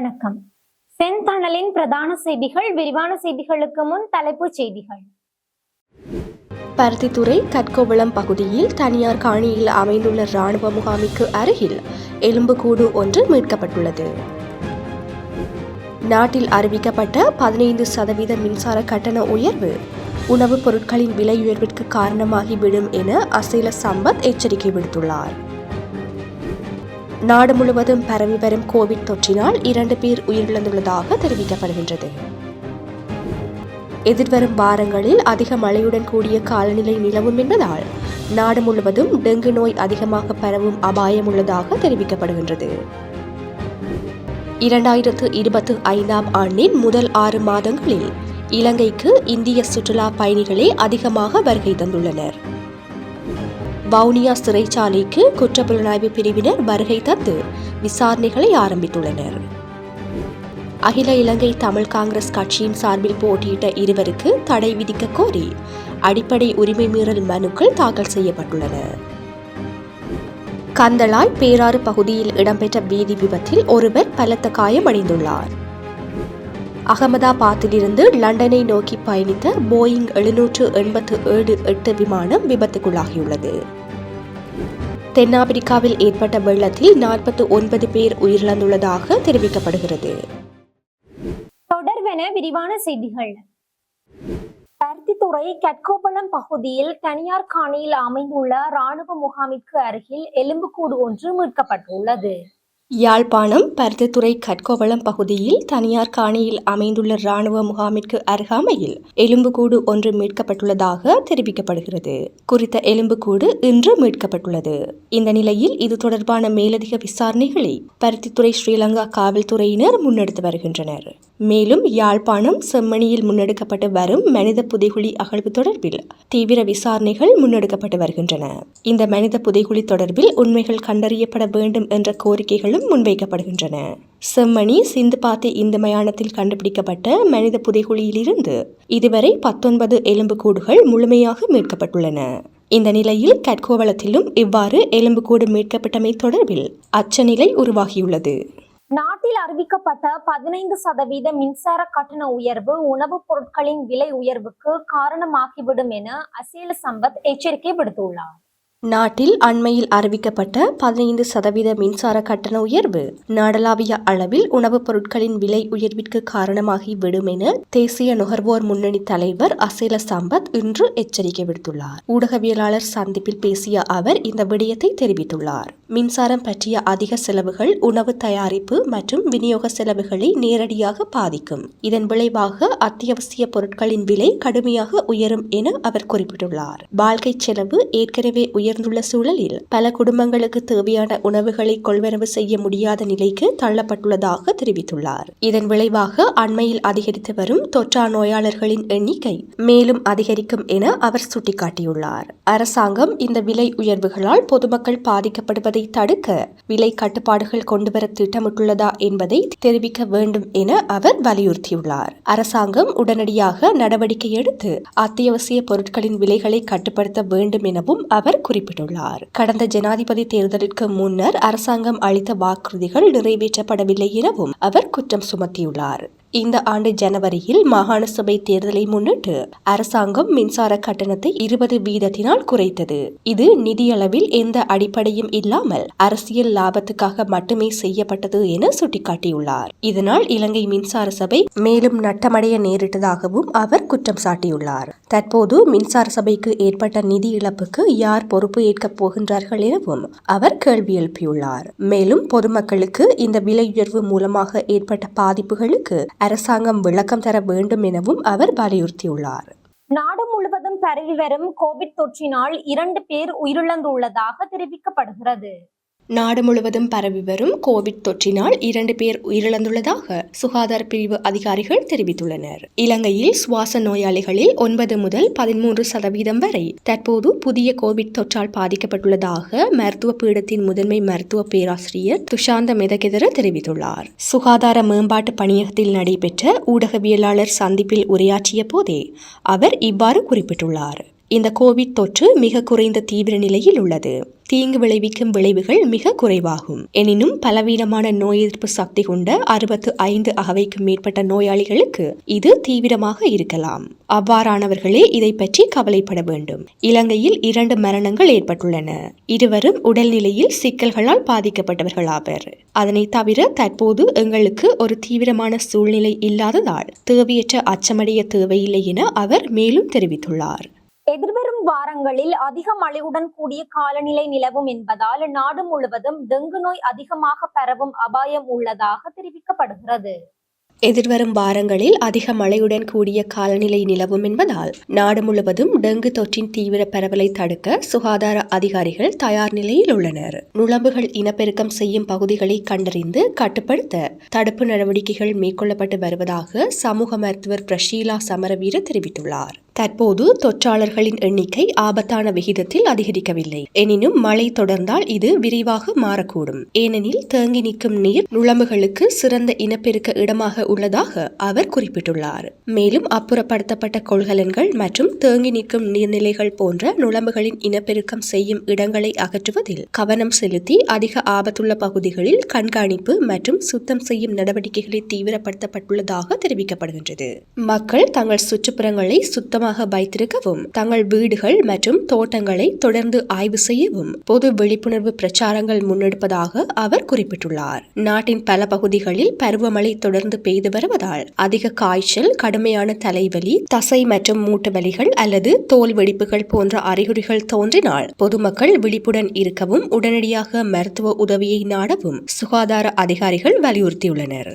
வணக்கம். செந்தணலின் பிரதான செய்திகள். விரிவான செய்திகளுக்கு முன் தலைப்புச் செய்திகள். பருத்தித்துறை கட்கோவளம் பகுதியில் தனியார் காணியில் அமைந்துள்ள இராணுவ முகாமிற்கு அருகில் எலும்புக்கூடு ஒன்று மீட்கப்பட்டுள்ளது. நாட்டில் அறிவிக்கப்பட்ட 15% மின்சார கட்டண உயர்வு உணவுப் பொருட்களின் விலை உயர்விற்கு காரணமாகிவிடும் என அசேல சம்பத் எச்சரிக்கை விடுத்துள்ளார். நாடு முழுவதும் பரவி வரும் கோவிட் தொற்றினால் 2 பேர் உயிரிழந்துள்ளதாக தெரிவிக்கப்படுகின்றது. எதிர்வரும் வாரங்களில் அதிக மழையுடன் கூடிய காலநிலை நிலவும் என்பதால் நாடு முழுவதும் டெங்கு நோய் அதிகமாக பரவும் அபாயம் உள்ளதாக தெரிவிக்கப்படுகின்றது. 2025ஆம் ஆண்டின் முதல் 6 மாதங்களில் இலங்கைக்கு இந்திய சுற்றுலா பயணிகளே அதிகமாக வருகை தந்துள்ளனர். வவுனியா சிறைச்சாலைக்கு குற்றப்புலனாய்வு பிரிவினர் வருகை தந்து விசாரணைகளை ஆரம்பித்துள்ளனர். அகில இலங்கை தமிழ் காங்கிரஸ் கட்சியின் சார்பில் போட்டியிட்ட 2 தடை விதிக்க கோரி அடிப்படை உரிமை மீறல் மனுக்கள் தாக்கல் செய்யப்பட்டுள்ளன. கந்தளாய் பேராறு பகுதியில் இடம்பெற்ற வீதி விபத்தில் ஒருவர் பலத்த காயமடைந்துள்ளார். அகமதாபாத்திலிருந்து லண்டனை நோக்கி பயணித்த போயிங் 787-8 விமானம் விபத்துக்குள்ளாகியுள்ளது. தென்னாப்பிரிக்காவில் ஏற்பட்ட வெள்ளத்தில் 49 பேர் உயிரிழந்துள்ளதாக தெரிவிக்கப்படுகிறது. தொடர்வென விரிவான செய்திகள். பருத்தித்துறை கட்கோவளம் பகுதியில் தனியார் காணியில் அமைந்துள்ள இராணுவ முகாமிற்கு அருகில் எலும்புக்கூடு ஒன்று மீட்கப்பட்டுள்ளது. யாழ்ப்பாணம் பருத்தித்துறை கட்கோவளம் பகுதியில் தனியார் காணியில் அமைந்துள்ள இராணுவ முகாமிற்கு அருகாமையில் எலும்புக்கூடு ஒன்று மீட்கப்பட்டுள்ளதாக தெரிவிக்கப்படுகிறது. குறித்த எலும்புக்கூடு இன்று மீட்கப்பட்டுள்ளது. இந்த நிலையில் இது தொடர்பான மேலதிக விசாரணைகளை பருத்தித்துறை ஸ்ரீலங்கா காவல்துறையினர் முன்னெடுத்து வருகின்றனர். மேலும் யாழ்ப்பாணம் செம்மணியில் முன்னெடுக்கப்பட்டு வரும் மனித புதைகுழி அகழ்வு தொடர்பில் தீவிர விசாரணைகள் முன்னெடுக்கப்பட்டு வருகின்றன. இந்த மனித புதைகுழி தொடர்பில் உண்மைகள் கண்டறியப்பட வேண்டும் என்ற கோரிக்கைகளும் முன்வைக்கப்படுகின்றன. செம்மணி சிந்துபாத்தி இந்த மயானத்தில் கண்டுபிடிக்கப்பட்ட மனித புதைகுழியிலிருந்து இதுவரை 19 எலும்புக்கூடுகள் முழுமையாக மீட்கப்பட்டுள்ளன. இந்த நிலையில் கட்கோவளத்திலும் இவ்வாறு எலும்புக்கூடு மீட்கப்பட்டமை தொடர்பில் அச்சநிலை உருவாகியுள்ளது. நாட்டில் அறிவிக்கப்பட்ட 15% மின்சார கட்டண உயர்வு உணவுப் பொருட்களின் விலை உயர்வுக்கு காரணமாகிவிடும் என அசேல சம்பத் எச்சரிக்கை விடுத்துள்ளார். நாட்டில் அண்மையில் அறிவிக்கப்பட்ட 15% மின்சார கட்டண உயர்வு நாடளாவிய அளவில் உணவுப் பொருட்களின் விலை உயர்விற்கு காரணமாகி விடும் என தேசிய நுகர்வோர் முன்னணி தலைவர் அசேல சம்பத் இன்று எச்சரிக்கை விடுத்துள்ளார். ஊடகவியலாளர் சந்திப்பில் பேசிய அவர் இந்த விடயத்தை தெரிவித்துள்ளார். மின்சாரம் பற்றிய அதிக செலவுகள் உணவு தயாரிப்பு மற்றும் விநியோக செலவுகளை நேரடியாக பாதிக்கும். இதன் விளைவாக அத்தியாவசிய பொருட்களின் விலை கடுமையாக உயரும் என அவர் குறிப்பிட்டுள்ளார். வாழ்க்கை செலவு ஏற்கனவே உயர்ந்துள்ள சூழலில் பல குடும்பங்களுக்கு தேவையான உணவுகளை கொள்வனவு செய்ய முடியாத நிலைக்கு தள்ளப்பட்டுள்ளதாக தெரிவித்துள்ளார். இதன் விளைவாக அண்மையில் அதிகரித்து வரும் தொற்றா நோயாளர்களின் எண்ணிக்கை மேலும் அதிகரிக்கும் என அவர் சுட்டிக்காட்டியுள்ளார். அரசாங்கம் இந்த விலை உயர்வுகளால் பொதுமக்கள் பாதிக்கப்படுவதை தடுக்க விலை கட்டுப்பாடுகள் கொண்டுவர திட்டமிட்டுள்ளதா என்பதை தெரிவிக்க வேண்டும் என அவர் வலியுறுத்தியுள்ளார். அரசாங்கம் உடனடியாக நடவடிக்கை எடுத்து அத்தியாவசிய பொருட்களின் விலைகளை கட்டுப்படுத்த வேண்டும் எனவும் அவர் குறிப்பிட்டுள்ளார். கடந்த ஜனாதிபதி தேர்தலுக்கு முன்னர் அரசாங்கம் அளித்த வாக்குறுதிகள் நிறைவேற்றப்படவில்லை எனவும் அவர் குற்றம் சுமத்தியுள்ளார். இந்த ஆண்டு ஜனவரியில் மாகாண சபை தேர்தலை முன்னிட்டு அரசாங்கம் மின்சார கட்டணத்தை 20% குறைத்தது. இது நிதியளவில் எந்த அடிப்படையும் இல்லாமல் அரசியல் லாபத்துக்காக மட்டுமே செய்யப்பட்டது என சுட்டிக்காட்டியுள்ளார். இதனால் இலங்கை மின்சார சபை மேலும் நட்டமடைய நேரிட்டதாகவும் அவர் குற்றம் சாட்டியுள்ளார். தற்போது மின்சார சபைக்கு ஏற்பட்ட நிதி இழப்புக்கு யார் பொறுப்பு ஏற்கப் போகின்றார்கள் எனவும் அவர் கேள்வி எழுப்பியுள்ளார். மேலும் பொதுமக்களுக்கு இந்த விலை உயர்வு மூலமாக ஏற்பட்ட பாதிப்புகளுக்கு அரசாங்கம் விளக்கம் தர வேண்டும் எனவும் அவர் வலியுறுத்தியுள்ளார். நாடு முழுவதும் பரவி வரும் கோவிட் தொற்றினால் 2 பேர் உயிரிழந்துள்ளதாக தெரிவிக்கப்படுகிறது. நாடு முழுவதும் பரவி வரும் கோவிட் தொற்றினால் 2 பேர் உயிரிழந்துள்ளதாக சுகாதார பிரிவு அதிகாரிகள் தெரிவித்துள்ளனர். இலங்கையில் சுவாச நோயாளிகளில் 9 முதல் 13% வரை தற்போது புதிய கோவிட் தொற்றால் பாதிக்கப்பட்டுள்ளதாக மருத்துவ பீடத்தின் முதன்மை மருத்துவ பேராசிரியர் துஷாந்த மெதகெதர தெரிவித்துள்ளார். சுகாதார மேம்பாட்டு பணியகத்தில் நடைபெற்ற ஊடகவியலாளர் சந்திப்பில் உரையாற்றிய போதே அவர் இவ்வாறு குறிப்பிட்டுள்ளார். இந்த கோவிட் தொற்று மிக குறைந்த தீவிர நிலையில் உள்ளது. தீங்கு விளைவிக்கும் விளைவுகள் மிக குறைவாகும். எனினும் பலவீனமான நோய் எதிர்ப்பு சக்தி கொண்ட 65 அகவைக்கும் மேற்பட்ட நோயாளிகளுக்கு இது தீவிரமாக இருக்கலாம். அவ்வாறானவர்களே இதை பற்றி கவலைப்பட வேண்டும். இலங்கையில் 2 மரணங்கள் ஏற்பட்டுள்ளன. இருவரும் உடல்நிலையில் சிக்கல்களால் பாதிக்கப்பட்டவர்களாவர். அதனை தவிர தற்போது எங்களுக்கு ஒரு தீவிரமான சூழ்நிலை இல்லாததால் தேவையற்ற அச்சமடைய தேவையில்லை என அவர் மேலும் தெரிவித்துள்ளார். எதிர்வரும் வாரங்களில் அதிக மழையுடன் கூடிய காலநிலை நிலவும் என்பதால் நாடு முழுவதும் டெங்கு நோய் அதிகமாக பரவும் அபாயம் உள்ளதாக தெரிவிக்கப்படுகிறது. எதிர்வரும் வாரங்களில் அதிக மழையுடன் கூடிய காலநிலை நிலவும் என்பதால் நாடு முழுவதும் டெங்கு தொற்றின் தீவிர பரவலை தடுக்க சுகாதார அதிகாரிகள் தயார் நிலையில் உள்ளனர். நுளம்புகள் இனப்பெருக்கம் செய்யும் பகுதிகளை கண்டறிந்து கட்டுப்படுத்த தடுப்பு நடவடிக்கைகள் மேற்கொள்ளப்பட்டு வருவதாக சமூக மருத்துவர் பிரஷீலா சமரவீர தெரிவித்துள்ளார். தற்போது தொற்றாளர்களின் எண்ணிக்கை ஆபத்தான விகிதத்தில் அதிகரிக்கவில்லை. எனினும் மழை தொடர்ந்தால் இது விரைவாக மாறக்கூடும். ஏனெனில் தேங்கி நிற்கும் நீர் நுளம்புகளுக்கு சிறந்த இனப்பெருக்க இடமாக உள்ளதாக அவர் குறிப்பிட்டுள்ளார். மேலும் அப்புறப்படுத்தப்பட்ட கொள்கலன்கள் மற்றும் தேங்கி நிற்கும் நீர்நிலைகள் போன்ற நுளம்புகளின் இனப்பெருக்கம் செய்யும் இடங்களை அகற்றுவதில் கவனம் செலுத்தி அதிக ஆபத்துள்ள பகுதிகளில் கண்காணிப்பு மற்றும் சுத்தம் செய்யும் நடவடிக்கைகளை தீவிரப்படுத்தப்பட்டுள்ளதாக தெரிவிக்கப்படுகின்றது. மக்கள் தங்கள் சுற்றுப்புறங்களை சுத்தமாக வைத்திருக்கவும் தங்கள் வீடுகள் மற்றும் தோட்டங்களை தொடர்ந்து ஆய்வு செய்யவும் பொது விழிப்புணர்வு பிரச்சாரங்கள் முன்னெடுப்பதாக அவர் குறிப்பிட்டுள்ளார். நாட்டின் பல பகுதிகளில் பருவமழை தொடர்ந்து பெய்து வருவதால் அதிக காய்ச்சல், கடுமையான தலைவலி, தசை மற்றும் மூட்டு வலிகள் அல்லது தோல் வெடிப்புகள் போன்ற அறிகுறிகள் தோன்றினால் பொதுமக்கள் விழிப்புடன் இருக்கவும் உடனடியாக மருத்துவ உதவியை நாடவும் சுகாதார அதிகாரிகள் வலியுறுத்தியுள்ளனர்.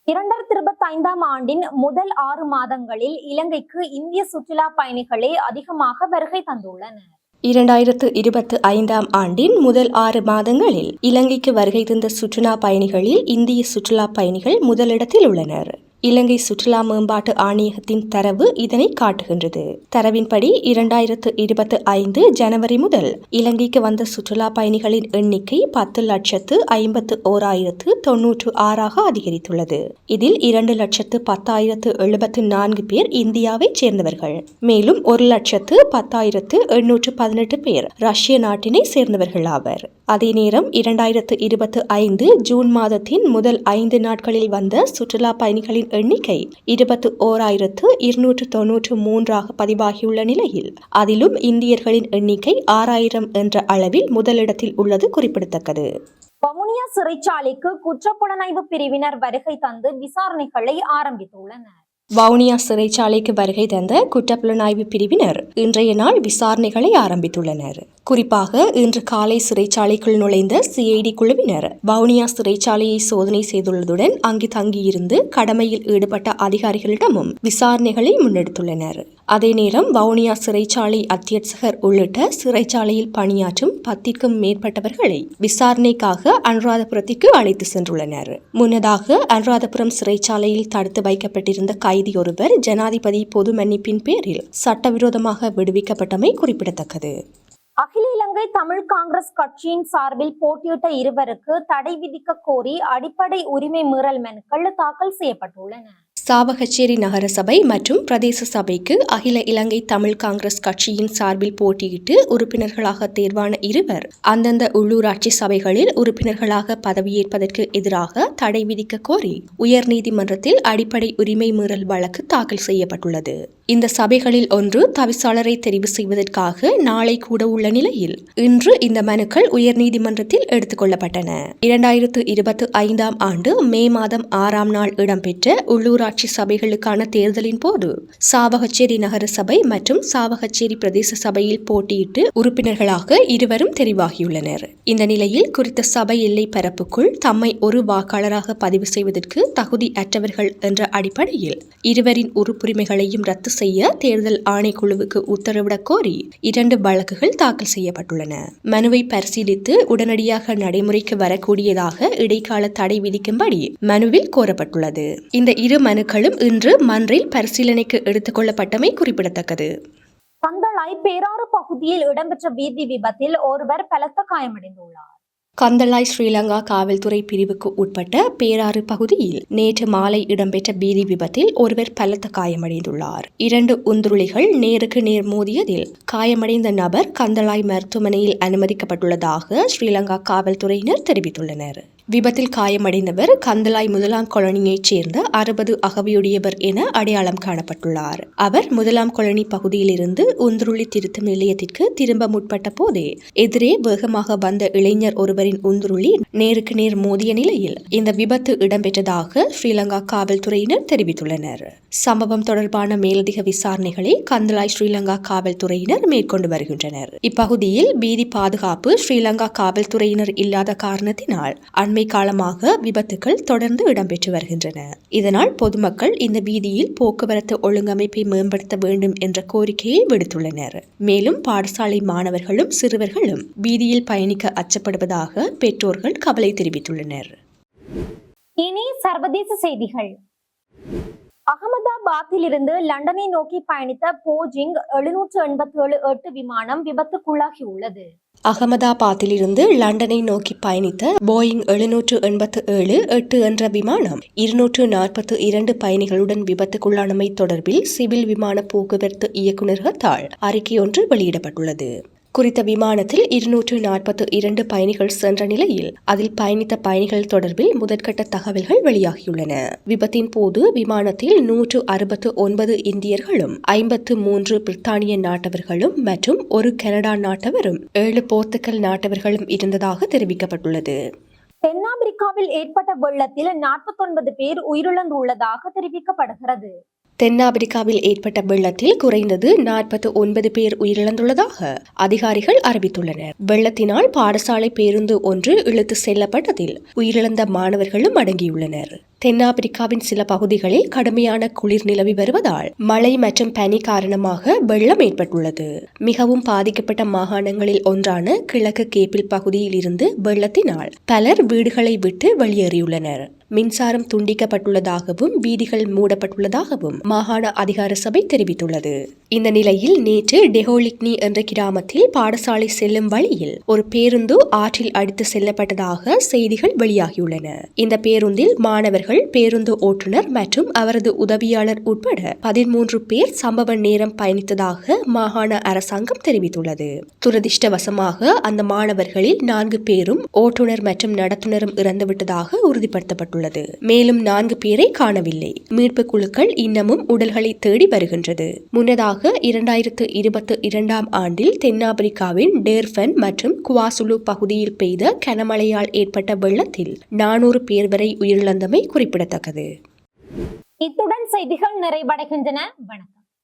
2025 ஆண்டின் முதல் 6 மாதங்களில் இலங்கைக்கு இந்திய சுற்றுலா பயணிகளே அதிகமாக வருகை தந்துள்ளனர். 2025 ஆண்டின் முதல் 6 மாதங்களில் இலங்கைக்கு வருகை தந்த சுற்றுலா பயணிகளில் இந்திய சுற்றுலா பயணிகள் முதலிடத்தில் உள்ளனர். இலங்கை சுற்றுலா மேம்பாட்டு ஆணையகத்தின் தரவு இதனை காட்டுகின்றது. தரவின்படி 2025 ஜனவரி முதல் இலங்கைக்கு வந்த சுற்றுலா பயணிகளின் எண்ணிக்கை 10,51,096 அதிகரித்துள்ளது. இதில் 2,10,074 பேர் இந்தியாவைச் சேர்ந்தவர்கள். மேலும் 1,10,818 பேர் ரஷ்ய நாட்டினை சேர்ந்தவர்கள் ஆவர். அதே நேரம் 2025 ஜூன் மாதத்தின் முதல் 5 நாட்களில் வந்த சுற்றுலா பயணிகளின் எண்ணிக்கை 21,293 பதிவாகியுள்ள நிலையில் அதிலும் இந்தியர்களின் எண்ணிக்கை 6,000 என்ற அளவில் முதலிடத்தில் உள்ளது குறிப்பிடத்தக்கது. வவுனியா சிறைச்சாலைக்கு குற்றப்புலனாய்வு பிரிவினர் வருகை தந்து விசாரணைகளை ஆரம்பித்துள்ளனர். வவுனியா சிறைச்சாலைக்கு வருகை தந்த குற்றப்புலனாய்வு பிரிவினர் இன்றைய நாள் விசாரணைகளை ஆரம்பித்துள்ளனர். குறிப்பாக இன்று காலை சிறைச்சாலைக்குள் நுழைந்த சிஐடி குழுவினர் வவுனியா சிறைச்சாலையை சோதனை செய்துள்ளதுடன் அங்கு தங்கியிருந்து கடமையில் ஈடுபட்ட அதிகாரிகளிடமும் விசாரணைகளை முன்னெடுத்துள்ளனர். அதே நேரம் வவுனியா சிறைச்சாலை அத்தியட்சகர் உள்ளிட்ட சிறைச்சாலையில் பணியாற்றும் 10க்கும் மேற்பட்டவர்களை விசாரணைக்காக அனுராதபுரத்திற்கு அழைத்து சென்றுள்ளனர். முன்னதாக அனுராதபுரம் சிறைச்சாலையில் தடுத்து வைக்கப்பட்டிருந்த கைதி ஒருவர் ஜனாதிபதி பொது மன்னிப்பின் பேரில் சட்டவிரோதமாக விடுவிக்கப்பட்டமை குறிப்பிடத்தக்கது. அகில இலங்கை தமிழ் காங்கிரஸ் கட்சியின் சார்பில் போட்டியிட்ட இருவருக்கு தடை விதிக்க கோரி அடிப்படை உரிமை மீறல் மனுக்கள் தாக்கல் செய்யப்பட்டுள்ளன. சாவகச்சேரி நகர சபை மற்றும் பிரதேச சபைக்கு அகில இலங்கை தமிழ் காங்கிரஸ் கட்சியின் சார்பில் போட்டியிட்டு உறுப்பினர்களாக தேர்வான இருவர் அந்தந்த உள்ளூராட்சி சபைகளில் உறுப்பினர்களாக பதவியேற்பதற்கு எதிராக தடை விதிக்க கோரி உயர்நீதிமன்றத்தில் அடிப்படை உரிமை மீறல் வழக்கு தாக்கல் செய்யப்பட்டுள்ளது. இந்த சபைகளில் ஒன்று தவிசாளரை தெரிவு செய்வதற்காக நாளை கூட உள்ள நிலையில் இன்று இந்த மனுக்கள் உயர்நீதிமன்றத்தில் எடுத்துக் கொள்ளப்பட்டன. 2025 ஆண்டு மே மாதம் 6ஆம் நாள் இடம்பெற்ற உள்ளூராட்சி சபைகளுக்கான தேர்தலின் போது சாவகச்சேரி நகர சபை மற்றும் சாவகச்சேரி பிரதேச சபையில் போட்டியிட்டு உறுப்பினர்களாக இருவரும் தெரிவாகியுள்ளனர். இந்த நிலையில் குறித்த சபை எல்லை பரப்புக்குள் தம்மை ஒரு வாக்காளராக பதிவு செய்வதற்கு தகுதி அற்றவர்கள் என்ற அடிப்படையில் இருவரின் உறுப்புரிமைகளையும் ரத்து செய்ய தேர்தல் ஆணைக்குழுவுக்கு உத்தரவிடக் கோரி 2 வழக்குகள் தாக்கல் செய்யப்பட்டுள்ளன. மனுவை பரிசீலித்து உடனடியாக நடைமுறைக்கு வரக்கூடியதாக இடைக்கால தடை விதிக்கும்படி மனுவில் கோரப்பட்டுள்ளது. இந்த 2 மனுக்களும் இன்று மன்றில் பரிசீலனைக்கு எடுத்துக் கொள்ளப்பட்டமை குறிப்பிடத்தக்கது. பந்தளாய் பேராறு பகுதியில் இடம்பெற்ற வீதி விபத்தில் ஒருவர் பலத்த காயமடைந்துள்ளார். கந்தளாய் ஸ்ரீலங்கா காவல்துறை பிரிவுக்கு உட்பட்ட பேராறு பகுதியில் நேற்று மாலை இடம்பெற்ற பீதி விபத்தில் ஒருவர் பலத்த காயமடைந்துள்ளார். 2 உந்துருளிகள் நேருக்கு நேர் மோதியதில் காயமடைந்த நபர் கந்தளாய் மருத்துவமனையில் அனுமதிக்கப்பட்டுள்ளதாக ஸ்ரீலங்கா காவல்துறையினர் தெரிவித்துள்ளனர். விபத்தில் காயமடைந்தவர் கந்தளாய் 1ஆம் காலனியைச் சேர்ந்த 60 அகவையுடையவர் என அடையாளம் காணப்பட்டுள்ளார். அவர் 1ஆம் காலனி பகுதியிலிருந்து உந்துருளி திருத்தும் நிலையத்திற்கு திரும்ப முற்பட்ட போதே எதிரே வேகமாக வந்த இளைஞர் ஒருவரின் உந்துருளி நேருக்கு நேர் மோதிய நிலையில் இந்த விபத்து இடம்பெற்றதாக ஸ்ரீலங்கா காவல்துறையினர் தெரிவித்துள்ளனர். சம்பவம் தொடர்பான மேலதிக விசாரணைகளை கந்தளாய் ஸ்ரீலங்கா காவல்துறையினர் மேற்கொண்டு வருகின்றனர். இப்பகுதியில் பீதி பாதுகாப்பு ஸ்ரீலங்கா காவல்துறையினர் இல்லாத காரணத்தினால் அண்மை காலமாக விபத்துகள் தொடர்ந்து இடம்பெற்று வருகின்றன. இதனால் பொதுமக்கள் இந்த வீதியில் போக்குவரத்து ஒழுங்கமைப்பை மேம்படுத்த வேண்டும் என்ற கோரிக்கையை விடுத்துள்ளனர். மேலும் பாடசாலை மாணவர்களும் சிறுவர்களும் வீதியில் பயணிக்க அச்சப்படுவதாக பெற்றோர்கள் கவலை தெரிவித்துள்ளனர். இனி சர்வதேச செய்திகள். அகமதாபாத்தில் இருந்து லண்டனை நோக்கி பயணித்த போயிங் 787 விமானம் விபத்துக்குள்ளாகியுள்ளது. அகமதாபாத்திலிருந்து லண்டனை நோக்கி பயணித்த போயிங் 787-8 என்ற விமானம் 242 பயணிகளுடன் விபத்துக்குள்ளானமை தொடர்பில் சிவில் விமான போக்குவரத்து இயக்குநரகத்தால் அறிக்கை ஒன்று வெளியிடப்பட்டுள்ளது. குறித்த விமானத்தில் 242 பயணிகள் சென்ற நிலையில் அதில் பயணித்த பயணிகள் தொடர்பில் முதற்கட்ட தகவல்கள் வெளியாகியுள்ளன. விபத்தின் போது விமானத்தில் 169 இந்தியர்களும் 53 பிரித்தானிய நாட்டவர்களும் மற்றும் 1 கனடா நாட்டவரும் 7 போர்த்துகல் நாட்டவர்களும் இருந்ததாக தெரிவிக்கப்பட்டுள்ளது. தென்னாப்பிரிக்காவில் ஏற்பட்ட வெள்ளத்தில் 49 பேர் உயிரிழந்துள்ளதாக தெரிவிக்கப்படுகிறது. தென்னாப்பிரிக்காவில் ஏற்பட்ட வெள்ளத்தில் குறைந்தது 49 பேர் உயிரிழந்துள்ளதாக அதிகாரிகள் அறிவித்துள்ளனர். வெள்ளத்தினால் பாடசாலை பேருந்து ஒன்று இழுத்து செல்லப்பட்டதில் உயிரிழந்த மாணவர்களும் அடங்கியுள்ளனர். தென்னாப்பிரிக்காவின் சில பகுதிகளில் கடுமையான குளிர் நிலவி வருவதால் மழை மற்றும் பனி காரணமாக வெள்ளம் ஏற்பட்டுள்ளது. மிகவும் பாதிக்கப்பட்ட மாகாணங்களில் ஒன்றான கிழக்கு கேப்பில் பகுதியில் இருந்து வெள்ளத்தினால் பலர் வீடுகளை விட்டு வெளியேறியுள்ளனர். மின்சாரம் துண்டிக்கப்பட்டுள்ளதாகவும் வீதிகள் மூடப்பட்டுள்ளதாகவும் மாகாண அதிகார சபை தெரிவித்துள்ளது. இந்த நிலையில் நேற்று டெஹோலிக்னி என்ற கிராமத்தில் பாடசாலை செல்லும் வழியில் ஒரு பேருந்து ஆற்றில் அடித்து செல்லப்பட்டதாக செய்திகள் வெளியாகியுள்ளன. இந்த பேருந்தில் மாணவர்கள், பேருந்து ஓட்டுநர் மற்றும் அவரது உதவியாளர் உட்பட 13 பேர் சம்பவ நேரம் பயணித்ததாக மாகாண அரசாங்கம் தெரிவித்துள்ளது. துரதிர்ஷ்டவசமாக அந்த மாணவர்களில் 4 பேரும் ஓட்டுநர் மற்றும் நடத்துனரும் இறந்துவிட்டதாக உறுதிப்படுத்தப்பட்டுள்ளது. மேலும் 4 பேரை காணவில்லை. மீட்பு குழுக்கள் இன்னமும் உடல்களை தேடி வருகின்றது. முன்னதாக 2022ஆம் ஆண்டில் தென்னாப்பிரிக்காவின் டேர்பன் மற்றும் குவாசுலு பகுதியில் பெய்த கனமழையால் ஏற்பட்ட வெள்ளத்தில் 400 பேர் வரை உயிரிழந்தமை குறிப்பிடத்தக்கது. இத்துடன் செய்திகள் நிறைவடைகின்றன. வணக்கம்.